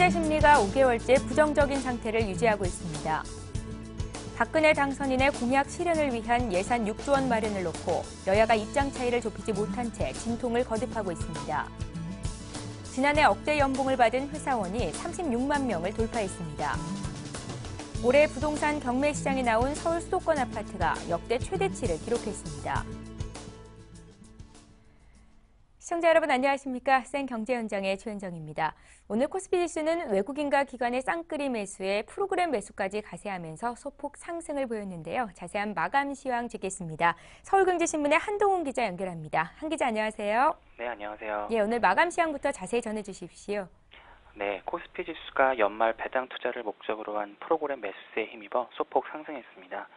소비자 심리가 5개월째 부정적인 상태를 유지하고 있습니다. 박근혜 당선인의 공약 실현을 위한 예산 6조 원 마련을 놓고 여야가 입장 차이를 좁히지 못한 채 진통을 거듭하고 있습니다. 지난해 억대 연봉을 받은 회사원이 36만 명을 돌파했습니다. 올해 부동산 경매 시장에 나온 서울 수도권 아파트가 역대 최대치를 기록했습니다. 시청자 여러분 안녕하십니까? 생경제현장의 최현정입니다. 오늘 코스피 지수는 외국인과 기관의 쌍끌이 매수에 프로그램 매수까지 가세하면서 소폭 상승을 보였는데요. 자세한 마감 시황 듣겠습니다. 서울경제신문의 한동훈 기자 연결합니다. 한 기자 안녕하세요. 네, 안녕하세요. 예, 오늘 마감 시황부터 자세히 전해주십시오. 네, 코스피 지수가 연말 배당 투자를 목적으로 한 프로그램 매수세에 힘입어 소폭 상승했습니다.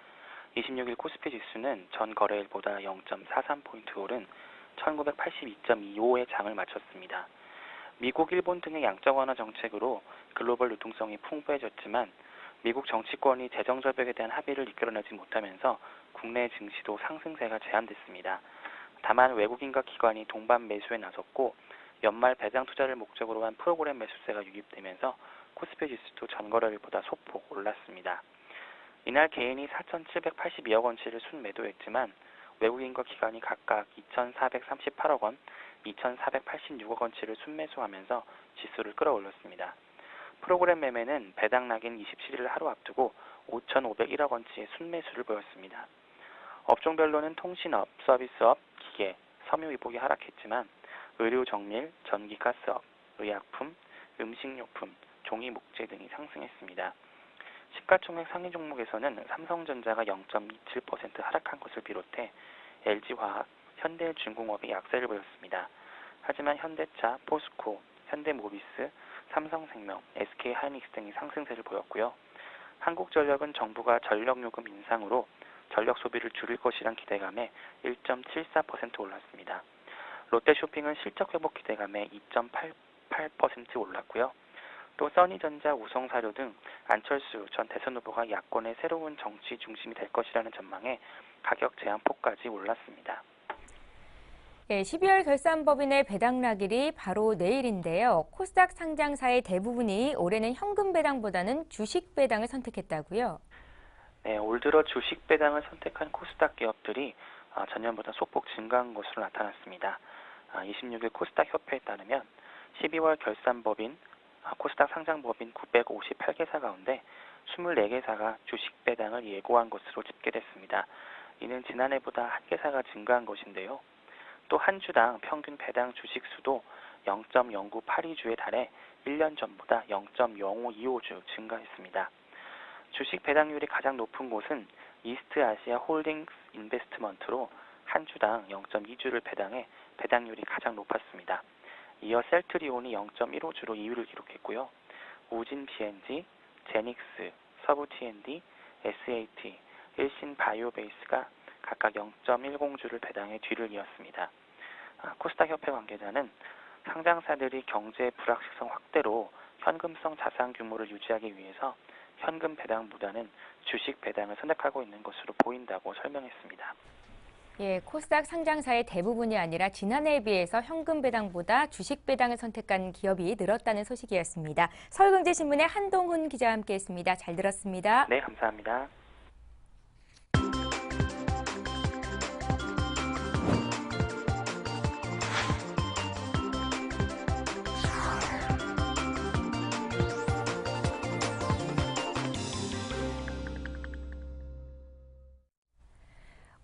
26일 코스피 지수는 전 거래일보다 0.43포인트 오른 1982.25의 장을 마쳤습니다. 미국, 일본 등의 양적 완화 정책으로 글로벌 유동성이 풍부해졌지만 미국 정치권이 재정 절벽에 대한 합의를 이끌어내지 못하면서 국내 증시도 상승세가 제한됐습니다. 다만 외국인과 기관이 동반 매수에 나섰고 연말 배당 투자를 목적으로 한 프로그램 매수세가 유입되면서 코스피 지수도 전 거래일보다 소폭 올랐습니다. 이날 개인이 4,782억 원치를 순매도했지만 외국인과 기관이 각각 2,438억 원, 2,486억 원치를 순매수하면서 지수를 끌어올렸습니다. 프로그램 매매는 배당 낙인 27일을 하루 앞두고 5,501억 원치의 순매수를 보였습니다. 업종별로는 통신업, 서비스업, 기계, 섬유의복이 하락했지만 의료 정밀, 전기 가스업, 의약품, 음식료품, 종이 목재 등이 상승했습니다. 시가총액 상위 종목에서는 삼성전자가 0.27% 하락한 것을 비롯해 LG화학, 현대중공업이 약세를 보였습니다. 하지만 현대차, 포스코, 현대모비스, 삼성생명, SK하이닉스 등이 상승세를 보였고요. 한국전력은 정부가 전력요금 인상으로 전력 소비를 줄일 것이란 기대감에 1.74% 올랐습니다. 롯데쇼핑은 실적 회복 기대감에 2.88% 올랐고요. 또 써니전자, 우성사료 등 안철수 전 대선 후보가 야권의 새로운 정치 중심이 될 것이라는 전망에 가격 제한폭까지 올랐습니다. 예, 12월 결산법인의 배당 날일이 바로 내일인데요. 코스닥 상장사의 대부분이 올해는 현금 배당보다는 주식 배당을 선택했다고요? 네, 올 들어 주식 배당을 선택한 코스닥 기업들이 전년보다 소폭 증가한 것으로 나타났습니다. 26일 코스닥 협회에 따르면 12월 결산법인 코스닥 상장법인 958개사 가운데 24개사가 주식 배당을 예고한 것으로 집계됐습니다. 이는 지난해보다 1개사가 증가한 것인데요. 또 한 주당 평균 배당 주식 수도 0.0982주에 달해 1년 전보다 0.0525주 증가했습니다. 주식 배당률이 가장 높은 곳은 이스트 아시아 홀딩스 인베스트먼트로 한 주당 0.2주를 배당해 배당률이 가장 높았습니다. 이어 셀트리온이 0.15주로 2위를 기록했고요. 우진 PNG, 제닉스, 서부 T&D, SAT, 일신 바이오베이스가 각각 0.10주를 배당해 뒤를 이었습니다. 코스닥 협회 관계자는 상장사들이 경제 불확실성 확대로 현금성 자산 규모를 유지하기 위해서 현금 배당보다는 주식 배당을 선택하고 있는 것으로 보인다고 설명했습니다. 예, 코스닥 상장사의 대부분이 아니라 지난해에 비해서 현금 배당보다 주식 배당을 선택한 기업이 늘었다는 소식이었습니다. 서울경제신문의 한동훈 기자와 함께했습니다. 잘 들었습니다. 네, 감사합니다.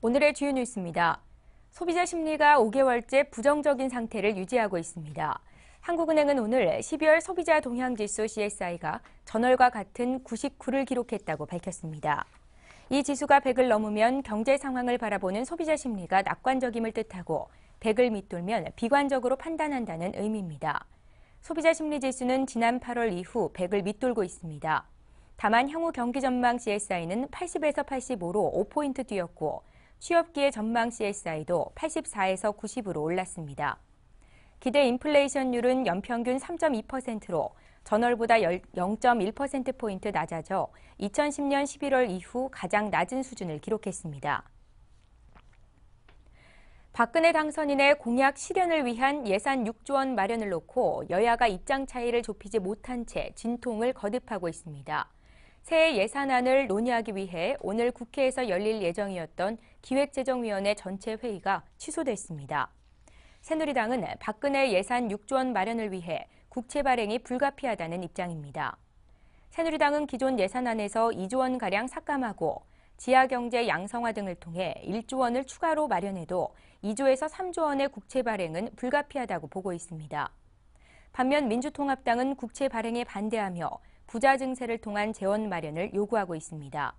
오늘의 주요 뉴스입니다. 소비자 심리가 5개월째 부정적인 상태를 유지하고 있습니다. 한국은행은 오늘 12월 소비자 동향지수 CSI가 전월과 같은 99를 기록했다고 밝혔습니다. 이 지수가 100을 넘으면 경제 상황을 바라보는 소비자 심리가 낙관적임을 뜻하고 100을 밑돌면 비관적으로 판단한다는 의미입니다. 소비자 심리 지수는 지난 8월 이후 100을 밑돌고 있습니다. 다만 향후 경기 전망 CSI는 80에서 85로 5포인트 뛰었고 취업기회 전망 CSI도 84에서 90으로 올랐습니다. 기대 인플레이션율은 연평균 3.2%로 전월보다 0.1%포인트 낮아져 2010년 11월 이후 가장 낮은 수준을 기록했습니다. 박근혜 당선인의 공약 실현을 위한 예산 6조 원 마련을 놓고 여야가 입장 차이를 좁히지 못한 채 진통을 거듭하고 있습니다. 새해 예산안을 논의하기 위해 오늘 국회에서 열릴 예정이었던 기획재정위원회 전체 회의가 취소됐습니다. 새누리당은 박근혜 예산 6조 원 마련을 위해 국채 발행이 불가피하다는 입장입니다. 새누리당은 기존 예산안에서 2조 원가량 삭감하고 지하경제 양성화 등을 통해 1조 원을 추가로 마련해도 2조에서 3조 원의 국채 발행은 불가피하다고 보고 있습니다. 반면 민주통합당은 국채 발행에 반대하며 부자 증세를 통한 재원 마련을 요구하고 있습니다.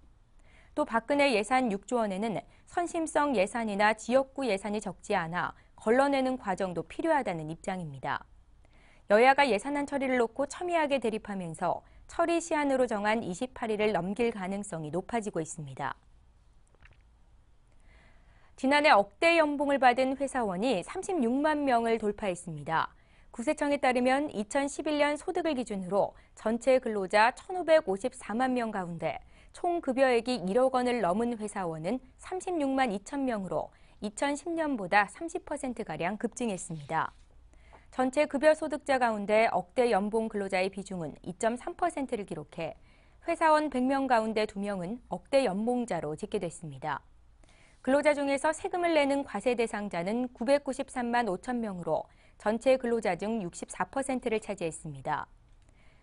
또 박근혜 예산 6조 원에는 선심성 예산이나 지역구 예산이 적지 않아 걸러내는 과정도 필요하다는 입장입니다. 여야가 예산안 처리를 놓고 첨예하게 대립하면서 처리 시한으로 정한 28일을 넘길 가능성이 높아지고 있습니다. 지난해 억대 연봉을 받은 회사원이 36만 명을 돌파했습니다. 구세청에 따르면 2011년 소득을 기준으로 전체 근로자 1,554만 명 가운데 총 급여액이 1억 원을 넘은 회사원은 36만 2천 명으로 2010년보다 30%가량 급증했습니다. 전체 급여 소득자 가운데 억대 연봉 근로자의 비중은 2.3%를 기록해 회사원 100명 가운데 2명은 억대 연봉자로 집계됐습니다. 근로자 중에서 세금을 내는 과세 대상자는 993만 5천 명으로 전체 근로자 중 64%를 차지했습니다.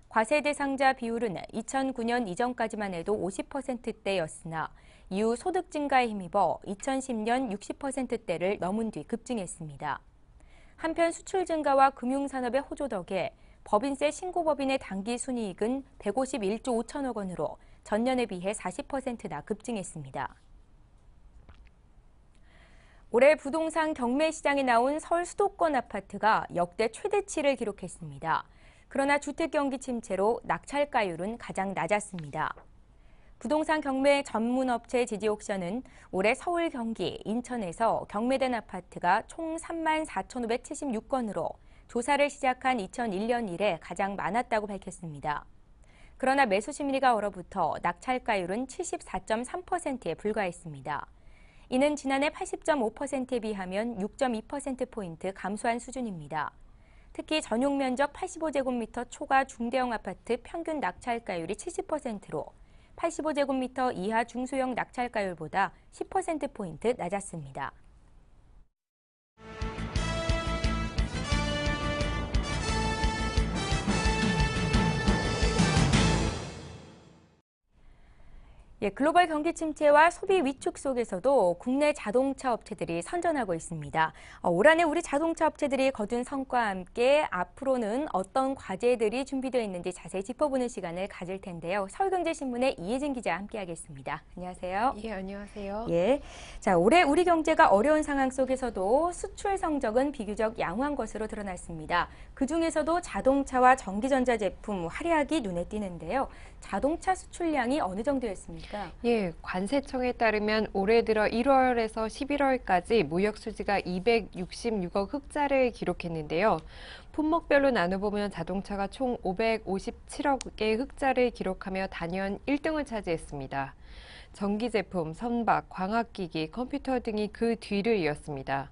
과세 대상자 비율은 2009년 이전까지만 해도 50%대였으나 이후 소득 증가에 힘입어 2010년 60%대를 넘은 뒤 급증했습니다. 한편 수출 증가와 금융산업의 호조 덕에 법인세 신고법인의 당기 순이익은 151조 5천억 원으로 전년에 비해 40%나 급증했습니다. 올해 부동산 경매 시장에 나온 서울 수도권 아파트가 역대 최대치를 기록했습니다. 그러나 주택 경기 침체로 낙찰가율은 가장 낮았습니다. 부동산 경매 전문 업체 지지옥션은 올해 서울, 경기, 인천에서 경매된 아파트가 총 3만 4,576건으로 조사를 시작한 2001년 이래 가장 많았다고 밝혔습니다. 그러나 매수 심리가 얼어붙어 낙찰가율은 74.3%에 불과했습니다. 이는 지난해 80.5%에 비하면 6.2%포인트 감소한 수준입니다. 특히 전용 면적 85제곱미터 초과 중대형 아파트 평균 낙찰가율이 70%로 85제곱미터 이하 중소형 낙찰가율보다 10%포인트 낮았습니다. 글로벌 경기 침체와 소비 위축 속에서도 국내 자동차 업체들이 선전하고 있습니다. 올 한해 우리 자동차 업체들이 거둔 성과와 함께 앞으로는 어떤 과제들이 준비되어 있는지 자세히 짚어보는 시간을 가질 텐데요. 서울경제신문의 이혜진 기자와 함께하겠습니다. 안녕하세요. 예, 안녕하세요. 자, 올해 우리 경제가 어려운 상황 속에서도 수출 성적은 비교적 양호한 것으로 드러났습니다. 그중에서도 자동차와 전기전자 제품 활약이 눈에 띄는데요. 자동차 수출량이 어느 정도였습니까? 예, 관세청에 따르면 올해 들어 1월에서 11월까지 무역 수지가 266억 흑자를 기록했는데요. 품목별로 나눠보면 자동차가 총 557억의 흑자를 기록하며 단연 1등을 차지했습니다. 전기 제품, 선박, 광학기기, 컴퓨터 등이 그 뒤를 이었습니다.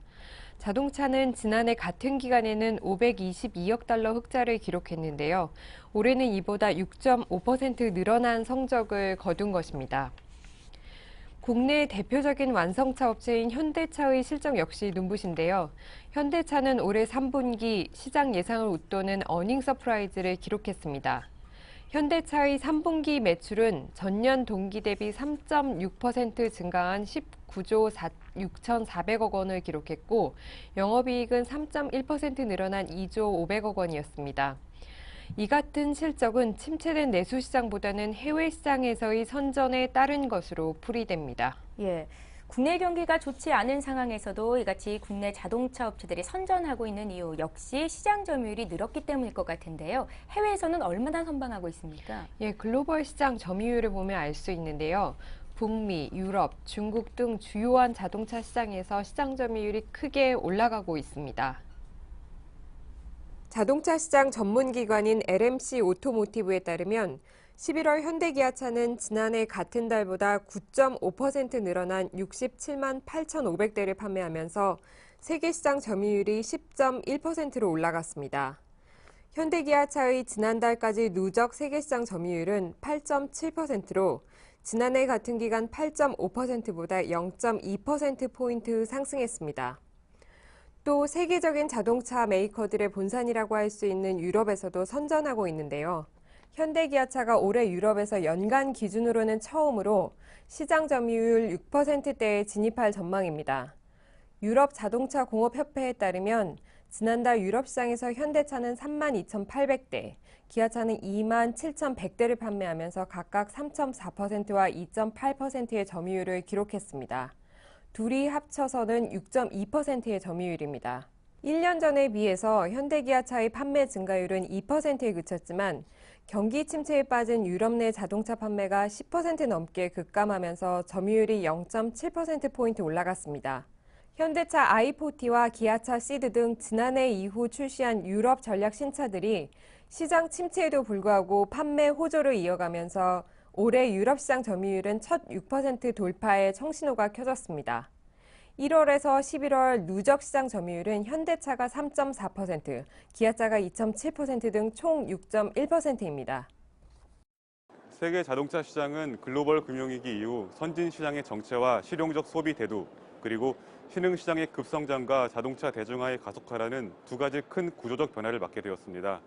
자동차는 지난해 같은 기간에는 522억 달러 흑자를 기록했는데요. 올해는 이보다 6.5% 늘어난 성적을 거둔 것입니다. 국내 대표적인 완성차 업체인 현대차의 실적 역시 눈부신데요. 현대차는 올해 3분기 시장 예상을 웃도는 어닝 서프라이즈를 기록했습니다. 현대차의 3분기 매출은 전년 동기 대비 3.6% 증가한 19조 6,400억 원을 기록했고 영업이익은 3.1% 늘어난 2조 500억 원이었습니다. 이 같은 실적은 침체된 내수 시장보다는 해외 시장에서의 선전에 따른 것으로 풀이됩니다. 국내 경기가 좋지 않은 상황에서도 이같이 국내 자동차 업체들이 선전하고 있는 이유 역시 시장 점유율이 늘었기 때문일 것 같은데요. 해외에서는 얼마나 선방하고 있습니까? 글로벌 시장 점유율을 보면 알 수 있는데요. 북미, 유럽, 중국 등 주요한 자동차 시장에서 시장 점유율이 크게 올라가고 있습니다. 자동차 시장 전문기관인 LMC 오토모티브에 따르면 11월 현대기아차는 지난해 같은 달보다 9.5% 늘어난 67만 8,500대를 판매하면서 세계시장 점유율이 10.1%로 올라갔습니다. 현대기아차의 지난달까지 누적 세계시장 점유율은 8.7%로 지난해 같은 기간 8.5%보다 0.2%포인트 상승했습니다. 또 세계적인 자동차 메이커들의 본산이라고 할 수 있는 유럽에서도 선전하고 있는데요. 현대기아차가 올해 유럽에서 연간 기준으로는 처음으로 시장 점유율 6%대에 진입할 전망입니다. 유럽 자동차 공업협회에 따르면 지난달 유럽 시장에서 현대차는 32,800대, 기아차는 27,100대를 판매하면서 각각 3.4%와 2.8%의 점유율을 기록했습니다. 둘이 합쳐서는 6.2%의 점유율입니다. 1년 전에 비해서 현대기아차의 판매 증가율은 2%에 그쳤지만 경기 침체에 빠진 유럽 내 자동차 판매가 10% 넘게 급감하면서 점유율이 0.7%포인트 올라갔습니다. 현대차 i40와 기아차 시드 등 지난해 이후 출시한 유럽 전략 신차들이 시장 침체에도 불구하고 판매 호조를 이어가면서 올해 유럽 시장 점유율은 첫 6% 돌파에 청신호가 켜졌습니다. 1월에서 11월 누적 시장 점유율은 현대차가 3.4%, 기아차가 2.7% 등 총 6.1%입니다. 세계 자동차 시장은 글로벌 금융위기 이후 선진 시장의 정체와 실용적 소비 대두, 그리고 신흥 시장의 급성장과 자동차 대중화의 가속화라는 두 가지 큰 구조적 변화를 맞게 되었습니다.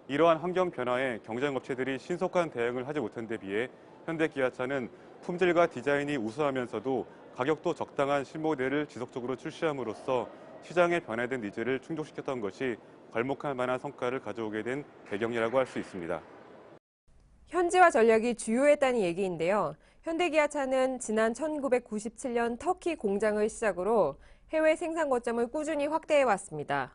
이러한 환경 변화에 경쟁 업체들이 신속한 대응을 하지 못한 데 비해 현대기아차는 품질과 디자인이 우수하면서도 가격도 적당한 신모델을 지속적으로 출시함으로써 시장의 변화된 니즈를 충족시켰던 것이 괄목할 만한 성과를 가져오게 된 배경이라고 할 수 있습니다. 현지화 전략이 주요했다는 얘기인데요. 현대기아차는 지난 1997년 터키 공장을 시작으로 해외 생산 거점을 꾸준히 확대해 왔습니다.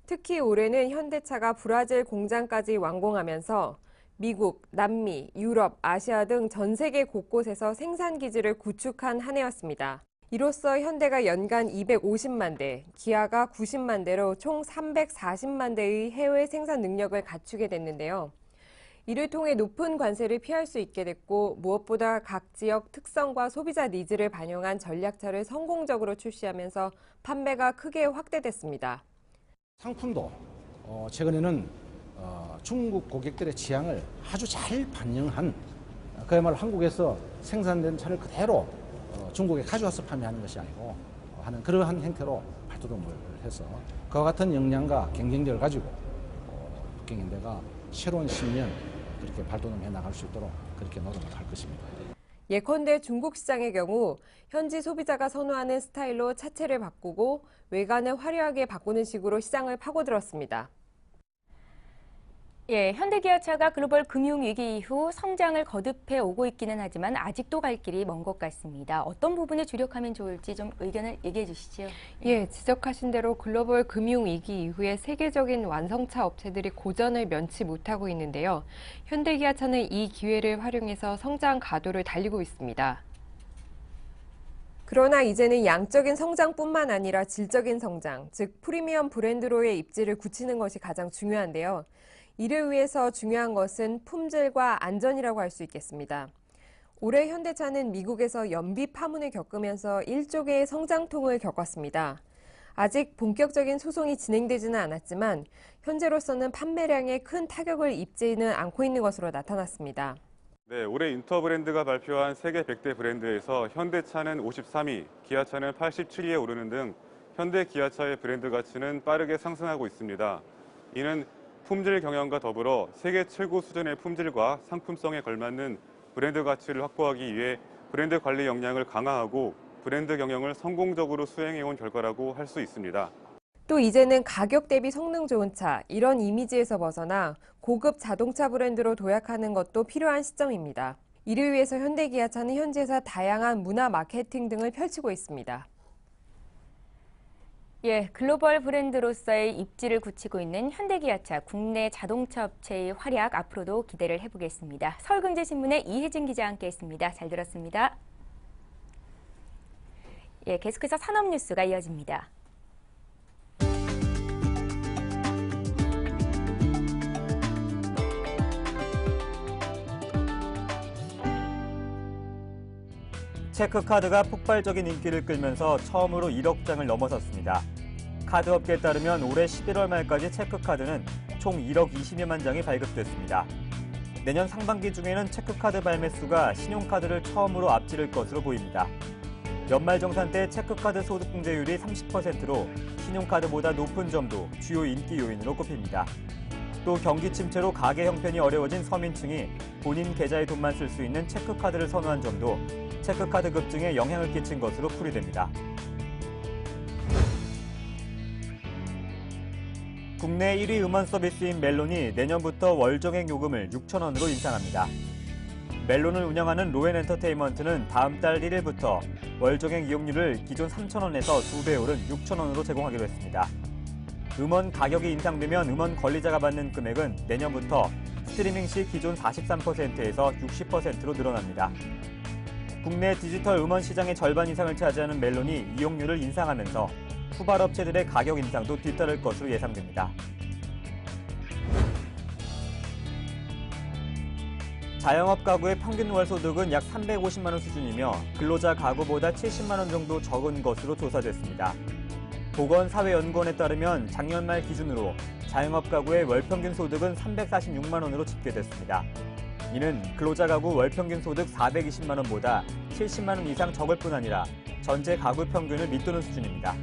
특히 올해는 현대차가 브라질 공장까지 완공하면서 미국, 남미, 유럽, 아시아 등 전 세계 곳곳에서 생산 기지를 구축한 한 해였습니다. 이로써 현대가 연간 250만 대, 기아가 90만 대로 총 340만 대의 해외 생산 능력을 갖추게 됐는데요. 이를 통해 높은 관세를 피할 수 있게 됐고 무엇보다 각 지역 특성과 소비자 니즈를 반영한 전략차를 성공적으로 출시하면서 판매가 크게 확대됐습니다. 상품도 최근에는 중국 고객들의 취향을 아주 잘 반영한 그야말로 한국에서 생산된 차를 그대로 중국에 가져와서 판매하는 것이 아니고 하는 그러한 형태로 발돋움을 해서 그와 같은 역량과 경쟁력을 가지고 북경현대가 새로운 10년 그렇게 발돋움해 나갈 수 있도록 그렇게 노력을 할 것입니다. 예컨대 중국 시장의 경우 현지 소비자가 선호하는 스타일로 차체를 바꾸고 외관을 화려하게 바꾸는 식으로 시장을 파고들었습니다. 예, 현대기아차가 글로벌 금융위기 이후 성장을 거듭해 오고 있기는 하지만 아직도 갈 길이 먼 것 같습니다. 어떤 부분에 주력하면 좋을지 좀 의견을 얘기해 주시죠. 예, 지적하신 대로 글로벌 금융위기 이후에 세계적인 완성차 업체들이 고전을 면치 못하고 있는데요. 현대기아차는 이 기회를 활용해서 성장 가도를 달리고 있습니다. 그러나 이제는 양적인 성장뿐만 아니라 질적인 성장, 즉 프리미엄 브랜드로의 입지를 굳히는 것이 가장 중요한데요. 이를 위해서 중요한 것은 품질과 안전이라고 할 수 있겠습니다. 올해 현대차는 미국에서 연비 파문을 겪으면서 일종의 성장통을 겪었습니다. 아직 본격적인 소송이 진행되지는 않았지만 현재로서는 판매량에 큰 타격을 입지는 않고 있는 것으로 나타났습니다. 네, 올해 인터브랜드가 발표한 세계 100대 브랜드에서 현대차는 53위, 기아차는 87위에 오르는 등 현대 기아차의 브랜드 가치는 빠르게 상승하고 있습니다. 이는 품질 경영과 더불어 세계 최고 수준의 품질과 상품성에 걸맞는 브랜드 가치를 확보하기 위해 브랜드 관리 역량을 강화하고 브랜드 경영을 성공적으로 수행해온 결과라고 할 수 있습니다. 또 이제는 가격 대비 성능 좋은 차, 이런 이미지에서 벗어나 고급 자동차 브랜드로 도약하는 것도 필요한 시점입니다. 이를 위해서 현대기아차는 현지에서 다양한 문화 마케팅 등을 펼치고 있습니다. 예, 글로벌 브랜드로서의 입지를 굳히고 있는 현대기아차 국내 자동차 업체의 활약 앞으로도 기대를 해보겠습니다. 서울경제신문의 이혜진 기자와 함께했습니다. 잘 들었습니다. 예, 계속해서 산업뉴스가 이어집니다. 체크카드가 폭발적인 인기를 끌면서 처음으로 1억 장을 넘어섰습니다. 카드업계에 따르면 올해 11월 말까지 체크카드는 총 1억 20여만 장이 발급됐습니다. 내년 상반기 중에는 체크카드 발매 수가 신용카드를 처음으로 앞지를 것으로 보입니다. 연말정산 때 체크카드 소득공제율이 30%로 신용카드보다 높은 점도 주요 인기 요인으로 꼽힙니다. 또 경기 침체로 가계 형편이 어려워진 서민층이 본인 계좌에 돈만 쓸 수 있는 체크카드를 선호한 점도 체크카드 급증에 영향을 끼친 것으로 풀이됩니다. 국내 1위 음원 서비스인 멜론이 내년부터 월정액 요금을 6,000원으로 인상합니다. 멜론을 운영하는 로엔엔터테인먼트는 다음 달 1일부터 월정액 이용료를 기존 3,000원에서 2배 오른 6,000원으로 제공하기로 했습니다. 음원 가격이 인상되면 음원 권리자가 받는 금액은 내년부터 스트리밍 시 기존 43%에서 60%로 늘어납니다. 국내 디지털 음원 시장의 절반 이상을 차지하는 멜론이 이용료를 인상하면서 후발업체들의 가격 인상도 뒤따를 것으로 예상됩니다. 자영업 가구의 평균 월 소득은 약 350만 원 수준이며 근로자 가구보다 70만 원 정도 적은 것으로 조사됐습니다. 보건사회연구원에 따르면 작년 말 기준으로 자영업 가구의 월 평균 소득은 346만 원으로 집계됐습니다. 이는 근로자 가구 월 평균 소득 420만 원보다 70만 원 이상 적을 뿐 아니라 전체 가구 평균을 밑도는 수준입니다.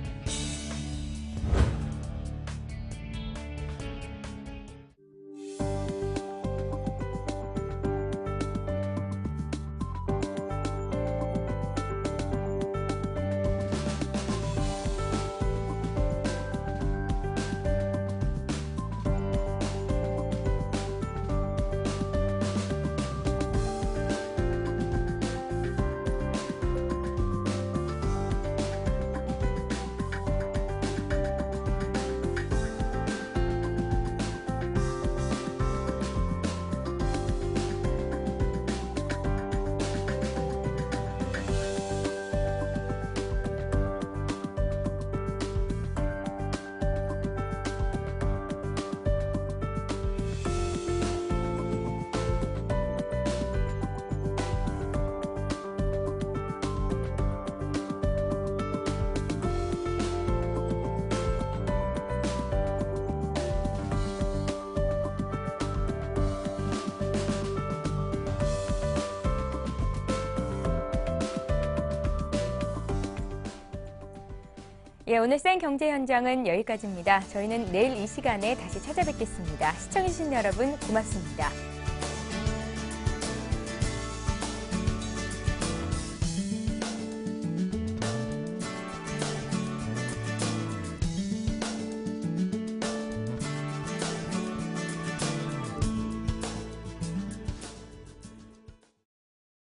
예, 오늘 센 경제 현장은 여기까지입니다. 저희는 내일 이 시간에 다시 찾아뵙겠습니다. 시청해주신 여러분 고맙습니다.